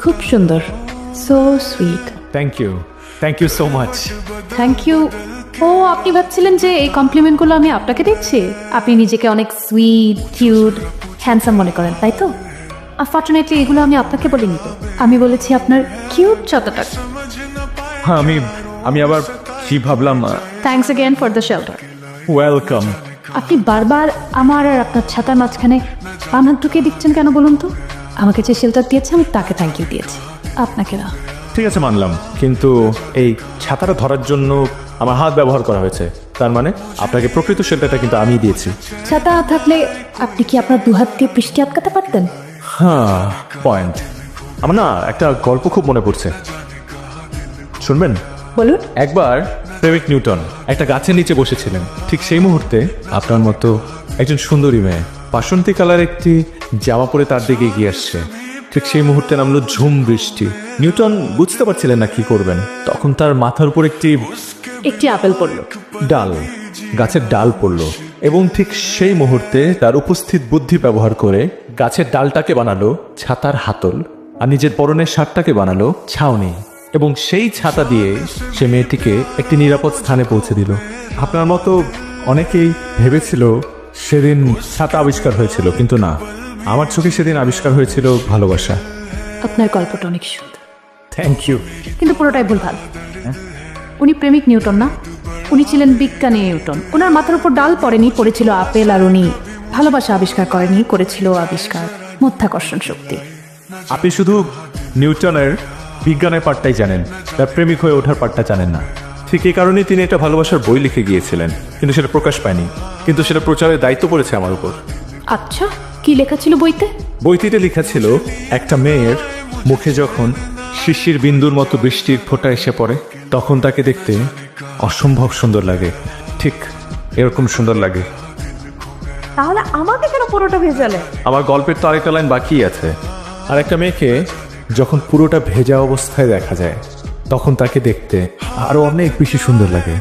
খুব সুন্দর, so sweet. Thank you so much. Thank you. ও, আপনি ভাবছিলেন যে এই কমপ্লিমেন্টগুলো আমি আপনাকে দিচ্ছি? আপনি নিজেকে অনেক সুইট, কিউট, হ্যান্ডসাম মনে করেন, তাই তো? আনফর্চুনেটলি এগুলো আমি আপনাকে বলিনি তো, আমি বলেছি আপনার কিউট ছাতাটা। হ্যাঁ, আমি আবার কি ভাবলাম। Thanks again for the shelter. Welcome. আপনি বারবার আমার আর আপনার ছাতার মাঝখানে বাম হাত ঢুকিয়ে দিচ্ছেন কেন বলুন তো? আমাকে যে শেল্টার দিয়েছে আমি তাকে থ্যাংক ইউ দিয়েছি, আপনাকে না। ঠিক আছে, মানলাম, কিন্তু এই ছাতাটা ধরার জন্য আমার হাত ব্যবহার করা হয়েছে, তার মানে আপনাকে প্রকৃত শেল্টারটা কিন্তু আমিই দিয়েছি। ছাতা থাকলে আপনি কি আপনার দুহাত দিয়ে বৃষ্টি আটকাতে পারতেন? হ্যাঁ, পয়েন্ট। আমার না একটা গল্প খুব মনে পড়ছে, শুনবেন? বলুন। একবার প্রেমিক নিউটন একটা গাছের নিচে বসেছিলেন। ঠিক সেই মুহূর্তে আপনার মতো একজন সুন্দরী মেয়ে বাসন্তী কালার একটি জামা পরে তার দিকে এগিয়ে আসছে। ঠিক সেই মুহূর্তে নামলো ঝুম বৃষ্টি। নিউটন বুঝতে পারছিলেন না কি করবেন। তখন তার মাথার উপর একটি আপেল পড়ল। গাছের ডাল পড়লো, এবং ঠিক সেই মুহূর্তে তার উপস্থিত বুদ্ধি ব্যবহার করে গাছের ডালটাকে বানালো ছাতার হাতল, আর নিজের পরনের শার্টটাকে বানালো ছাউনি, এবং সেই ছাতা দিয়ে সে মেয়েটিকে একটি নিরাপদ স্থানে পৌঁছে দিল। আপনার মতো অনেকেই ভেবেছিল সেদিন ছাতা আবিষ্কার হয়েছিল, কিন্তু না, আমার চোখে সেদিন আবিষ্কার হয়েছিল ভালোবাসা। আপনার গল্পটা অনেক সুন্দর। Thank you. কিন্তু পুরোটাই ভুলভাল। উনি প্রেমিক নিউটন না, উনি ছিলেন বিজ্ঞানী নিউটন। ওনার মাথার উপর ডাল পড়েনি, পড়েছিল আপেল। আর উনি ভালোবাসা আবিষ্কার করেনি, করেছিল আবিষ্কার মাধ্যাকর্ষণ শক্তি। আপনি শুধু নিউটনের বিজ্ঞানের পার্টটাই জানেন, তার প্রেমিক হয়ে ওঠার পার্টটা জানেন না। ঠিক এই কারণেই তিনি একটা ভালোবাসার বই লিখে গিয়েছিলেন, কিন্তু সেটা প্রকাশ পায়নি। কিন্তু সেটা প্রচারের দায়িত্ব পড়েছে আমার উপর। আচ্ছা, কি লেখা ছিল বইতে? বইটিতে লেখা ছিল, একটা মেয়ের মুখে যখন শিশির বিন্দুর মতো বৃষ্টির ফোঁটা এসে পড়ে, তখন তাকে দেখতে অসম্ভব সুন্দর লাগে। ঠিক এরকম সুন্দর লাগে। তাহলে আমাকে কেন পুরোটা ভেজালে? আমার গল্পের তো আরেকটা লাইন বাকি আছে। আর একটা মেয়েকে যখন পুরোটা ভেজা অবস্থায় দেখা যায়, তখন তাকে দেখতে আরো অনেক বেশি সুন্দর লাগে।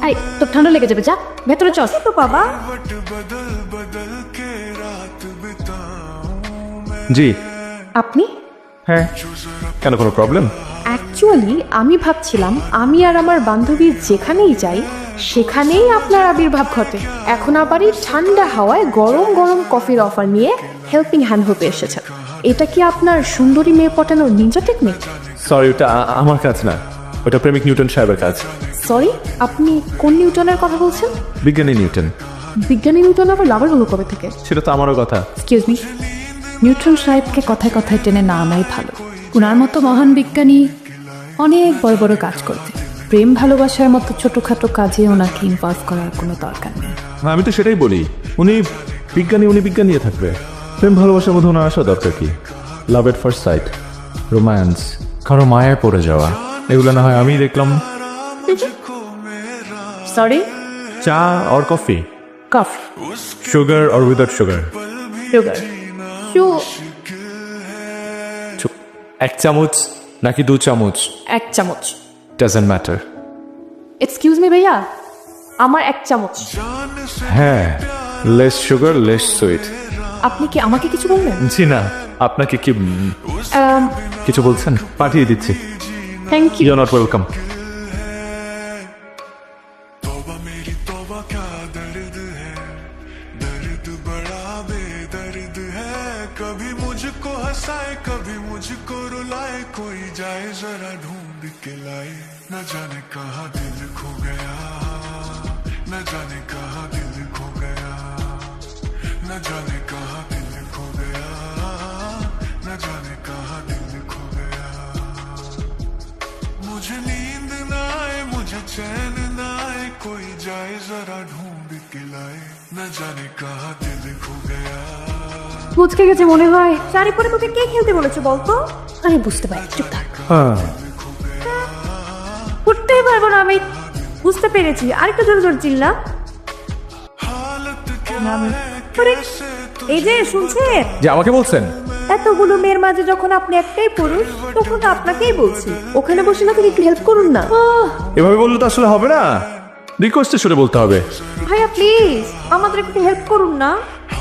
এই, তো ঠান্ডা লেগে যাবে, যা ভেতরে চল। তো বাবা। জি। আপনি? হ্যাঁ, কেন, কোনো প্রবলেম? অ্যাকচুয়ালি আমি ভাবছিলাম আমি আর আমার বান্ধবী যেখানেই যাই সেখানেই আপনার আবির্ভাব ঘটে। এখন আবারই ঠান্ডা হাওয়ায় গরম গরম কফির অফার নিয়ে হেল্পিং হ্যান্ড হতে এসেছেন। এটা কি আপনার সুন্দরী মেয়ে পটানোর নিনজা টেকনিক? সরি, ওটা আমার কাজ না, ওটা প্রেমিক নিউটন সাহেবের কাজ। সরি, আপনি কোন নিউটনের কথা বলছেন? বিজ্ঞানী নিউটন। বিজ্ঞানী নিউটন আবার লাভার হলো কবে থেকে? সেটা তো আমারও কথা। এক্সকিউজ মি, নিউটন সাহেবকে কথায় কথায় টেনে না আনাই ভালো। ওনার মতো মহান বিজ্ঞানী অনেক বড় বড় কাজ করতে, প্রেম ভালোবাসার মতো ছোটখাটো কাজে ওনাকে ইনভলভ করার কোনো দরকার নেই। আমি তো সেটাই বলি, উনি বিজ্ঞানী থাকবে। প্রেম ভালোবাসার মধ্যে ওনার আসা দরকার কি? লাভ এট ফার্স্ট সাইট, রোম্যান্স, কারো মায়ায় পড়ে যাওয়া, এগুলো না হয় আমি দেখলাম। সরি, চা or coffee? Coffee. Sugar or without sugar? Sugar. এক চামচ নাকি 2 চামচ? 1 চামচ। Doesn't matter. এক্সকিউজ মি ভাইয়া, আমার 1 চামচ। হ্যাঁ, লেস সুগার লেস সুইট। আপনি কি আমাকে কিছু বলবেন? জি না, আপনাকে কি কিছু বলছেন? পাঠিয়ে দিচ্ছি। Thank you. You are not welcome. कभी मुझको हंसाए कभी मुझको रुलाए, कोई जाए जरा ढूंढ के लाए, न जाने कहाँ दिल खो गया, न जाने कहाँ दिल खो गया, न जाने कहाँ दिल खो गया, न जाने कहाँ दिल खो गया। मुझे नींद ना आए मुझे चैन ना आए, कोई जाए जरा ढूंढ के लाए, न जाने कहाँ दिल खो गया। মুচকে গেছে মনে হয়। শাড়ি পরে তোকে কে খেলতে বলেছে বলতো? আরে বুঝতে পারি, চুপ থাক। উঠতেই পারবো না আমি, বুঝতে পেরেছি। আরেকটু জোরে জোরে চিল্লা। এই যে শুনছেন? যে আমাকে বলছেন? এতগুলো মেয়ের মাঝে যখন আপনি একটাই পুরুষ, তখন তো আপনাকেই বলছি ওখানে বসে না একটু হেল্প করুন না। এভাবে বললে তো আসলে হবে না, রিকোয়েস্টে সুরে বলতে হবে। ভাইয়া প্লিজ আমাদের একটু হেল্প করুন না।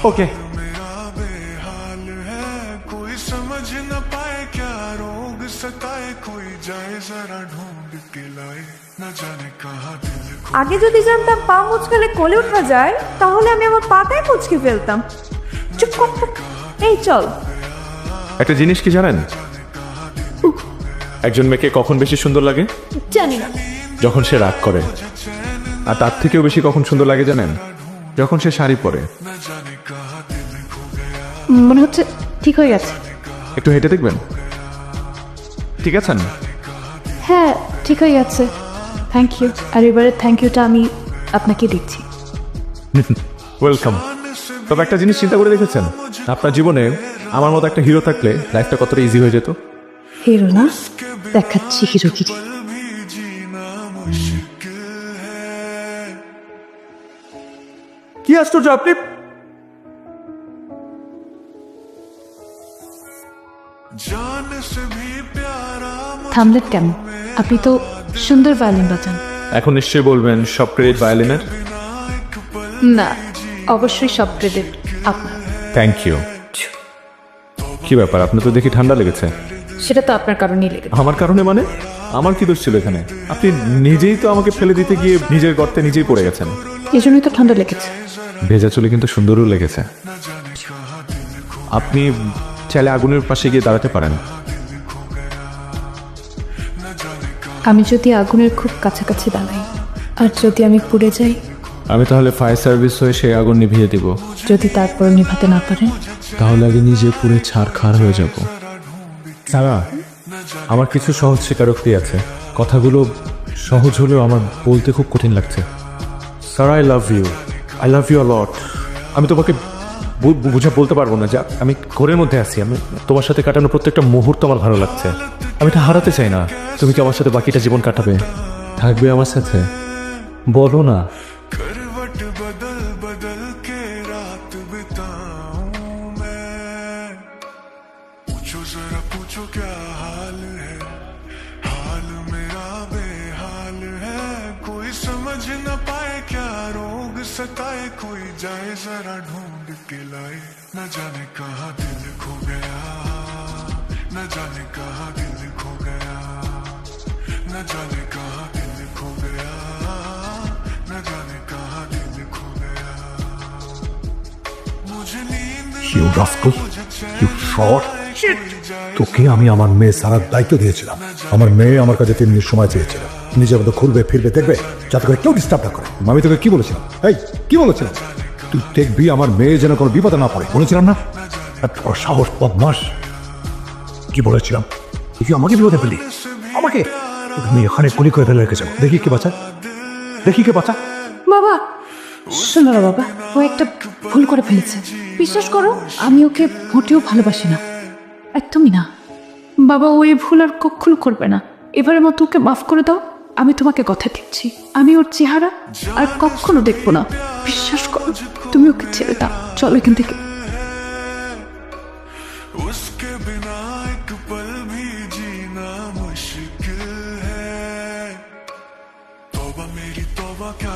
ওকে। मेरा बेहाल है कोई समझ न पाए क्या रोग सताए कोई जाए जरा ढूंढ के लाए न जाने कहाँ दिल खो আগে যদি জানতাম পা মুচকালে কোলে ওঠা যায় তাহলে আমি আমার পাটাই মুচকে ফেলতাম। চুপ কর। এই চল। একটা জিনিস কি জানেন, একজন মেয়েকে কখন বেশি সুন্দর লাগে? জানি না। যখন সে রাগ করে। আর তার থেকেও বেশি কখন সুন্দর লাগে জানেন? যখন সে শাড়ি পরে। न जाने कहाँ दिल खो गया মনে হচ্ছে ঠিক হয়ে গেছে। একটু হেঁটে দেখবেন। ঠিক আছেন? হ্যাঁ ঠিক হয়ে গেছে, থ্যাংক ইউ। আর এবারে থ্যাংক ইউটা আমি আপনাকে দিচ্ছি। ওয়েলকাম। তবে একটা জিনিস চিন্তা করে দেখেছেন, আপনার জীবনে আমার মতো একটা হিরো থাকলে লাইফটা কতটা ইজি হয়ে যেত। হিরো না, দেখাচ্ছি হিরোগিরি। पल भी जीना मुश्किल है কি আশ্চর্য, আপনি जान से भी प्यारा থামলেন কেন? আপনি তো সুন্দর ভায়োলিন বাজান। এখন নিশ্চয়ই বলবেন সব ক্রেডিট ভায়োলিনের। না, অবশ্যই সব ক্রেডিট আপনার। Thank you. কি ব্যাপার, আপনি তো দেখি ঠান্ডা লেগেছে। সেটা তো আপনার কারণেই লেগেছে। আমার কারণে মানে? আমার কি দোষ ছিল এখানে? আপনি নিজেই তো আমাকে ফেলে দিতে গিয়ে নিজের গর্তে নিজেই পড়ে গেছেন। এই জন্যই তো ঠান্ডা লেগেছে। ভেজা চুলে কিন্তু সুন্দরও লেগেছে। আপনি চাইলে আগুনের পাশে গিয়ে দাঁড়াতে পারেন। আমি যদি আগুনের খুব কাছাকাছি দাঁড়াই আর যদি আমি পুড়ে যাই, আমি তাহলে ফায়ার সার্ভিস হয়ে সেই আগুন নিভিয়ে দিব। যদি তারপর নিভাতে না পারেন, তাহলে আগে নিজে পুড়ে ছারখার হয়ে যাব। সারা, আমার কিছু সহজ স্বীকারোক্তি আছে। কথাগুলো সহজ হলেও আমার বলতে খুব কঠিন লাগছে। Sir, I love you lot. আমি তোমাকে বুঝা বলতে পারবো না যা আমি ঘরের মধ্যে আছি। আমি তোমার সাথে কাটানো প্রত্যেকটা মুহূর্ত আমার ভালো লাগছে। আমি এটা হারাতে চাই না। তুমি কি আমার সাথে বাকিটা জীবন কাটাবে, থাকবে আমার সাথে? বলো না। करवट बदल बदल के रात बिताऊं मैं पूछो जरा पूछो क्या हाल है हाल मेरा बेहाल है कोई समझ न पाए क्या रोग सताए कोई जाए जरा ढूंढ के लाए न जाने कहाँ दिल खो गया न जाने कहाँ दिल खो गया न जाने कहाँ दिल खो गया न जाने कहाँ दिल खो गया मुझे नींद You rascal, you fraud. তোকে আমি আমার মেয়ে সারার দায়িত্ব দিয়েছিলাম। আমার মেয়ে আমার কাছে 3 মিনিট সময় চেয়েছিল, নিজের মতো ঘুরবে ফিরবে দেখবে, যাতে করে কেউ ডিস্টার্ব না করে। আমি তোকে কি বলেছিলাম? এই কি বলেছিলাম? তুই দেখবি আমার মেয়ে যেন কোনো বিপদে না পড়ে, বলেছিলাম না? এত বড় সাহস, বদমাস! কি বলেছিলাম? তুই আমাকে বিপদে ফেলি? আমাকে? তোকে আমি এখানে গুলি করে ফেলে রেখেছিলাম। দেখি কে বাঁচা, দেখি কে বাঁচা। বাবা শোনো না বাবা, ও একটা ভুল করে ফেলেছে। বিশ্বাস করো, আমি ওকে মোটেও ভালোবাসি না, একদমই না। বাবা ও এই ভুল আর কখনো করবে না। এবারের মতো ওকে মাফ করে দাও। আমি তোমাকে কথা দিচ্ছি, আমি ওর চেহারা আর কখনো দেখবো না। বিশ্বাস করো, তুমি ওকে ছেড়ে দাও। চলো এখান থেকে। उसके बिना एक पल भी जीना मुश्किल है तौबा मेरी तौबा क्या